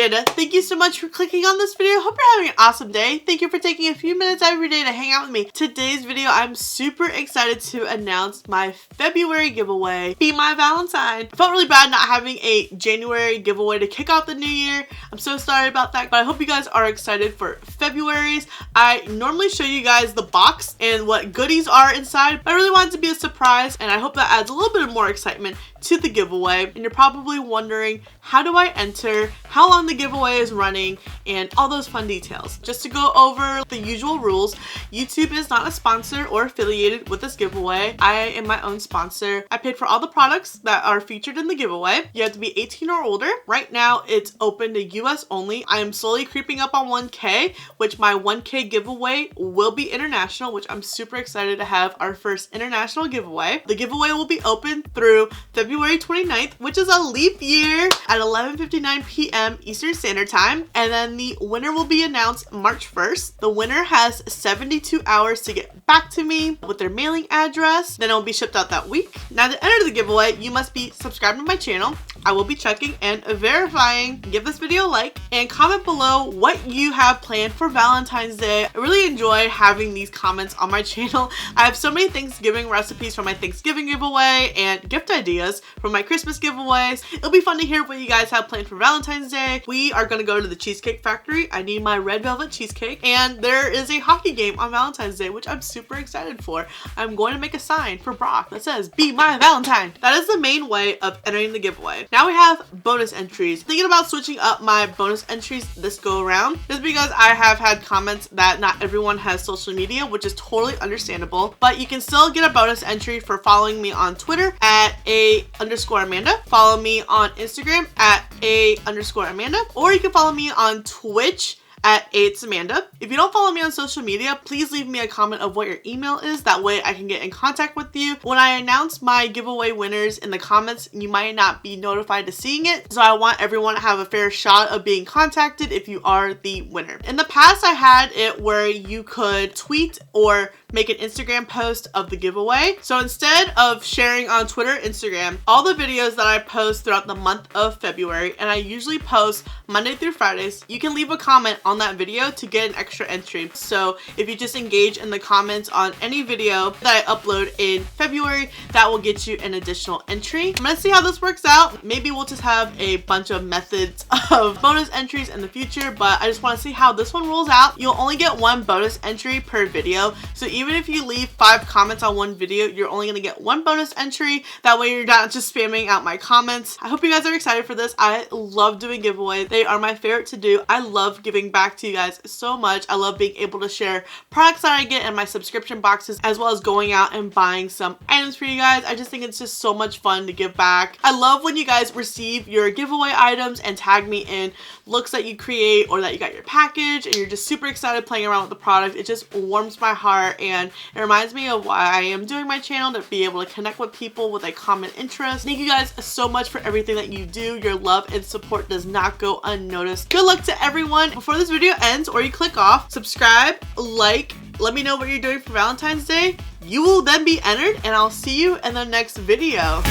Amanda, thank you so much for clicking on this video. Hope you're having an awesome day. Thank you for taking a few minutes every day to hang out with me. Today's video, I'm super excited to announce my February giveaway, Be My Valentine. I felt really bad not having a January giveaway to kick off the new year. I'm so sorry about that, but I hope you guys are excited for February's. I normally show you guys the box and what goodies are inside, but I really wanted to be a surprise, and I hope that adds a little bit of more excitement to the giveaway. And you're probably wondering, how do I enter, how long the giveaway is running, and all those fun details. Just to go over the usual rules, YouTube is not a sponsor or affiliated with this giveaway. I am my own sponsor. I paid for all the products that are featured in the giveaway. You have to be 18 or older. Right now it's open to US only. I am slowly creeping up on 1K, which my 1K giveaway will be international, which I'm super excited to have our first international giveaway. The giveaway will be open through February 29th, which is a leap year, at 11:59 p.m. Eastern Standard Time, and then the winner will be announced March 1st. The winner has 72 hours to get back to me with their mailing address, then it will be shipped out that week. Now, to enter the giveaway, you must be subscribed to my channel. I will be checking and verifying. Give this video a like and comment below what you have planned for Valentine's Day. I really enjoy having these comments on my channel. I have so many Thanksgiving recipes for my Thanksgiving giveaway and gift ideas for my Christmas giveaways. It'll be fun to hear what you guys have planned for Valentine's Day. We are going to go to the Cheesecake Factory. I need my red velvet cheesecake, and there is a hockey game on Valentine's Day, which I'm super excited for. I'm going to make a sign for Brock that says, "Be My Valentine." That is the main way of entering the giveaway. Now we have bonus entries. Thinking about switching up my bonus entries this go around, just because I have had comments that not everyone has social media, which is totally understandable, but you can still get a bonus entry for following me on Twitter at @A_Amanda. Follow me on Instagram at @A_Amanda, or you can follow me on Twitch at @Amanda. If you don't follow me on social media, please leave me a comment of what your email is. That way I can get in contact with you. When I announce my giveaway winners in the comments, you might not be notified to seeing it. So I want everyone to have a fair shot of being contacted if you are the winner. In the past, I had it where you could tweet or make an Instagram post of the giveaway. So instead of sharing on Twitter, Instagram, all the videos that I post throughout the month of February, and I usually post Monday through Fridays, you can leave a comment on that video to get an extra entry. So if you just engage in the comments on any video that I upload in February, that will get you an additional entry. I'm gonna see how this works out. Maybe we'll just have a bunch of methods of bonus entries in the future, but I just wanna see how this one rolls out. You'll only get one bonus entry per video. So even if you leave 5 comments on one video, you're only gonna get one bonus entry. That way you're not just spamming out my comments. I hope you guys are excited for this. I love doing giveaways. They are my favorite to do. I love giving back to you guys so much. I love being able to share products that I get in my subscription boxes, as well as going out and buying some items for you guys. I just think it's just so much fun to give back. I love when you guys receive your giveaway items and tag me in looks that you create or that you got your package and you're just super excited playing around with the product. It just warms my heart, and it reminds me of why I am doing my channel, to be able to connect with people with a common interest. Thank you guys so much for everything that you do. Your love and support does not go unnoticed. Good luck to everyone. Before this video ends or you click off, subscribe, like, let me know what you're doing for Valentine's Day. You will then be entered, and I'll see you in the next video.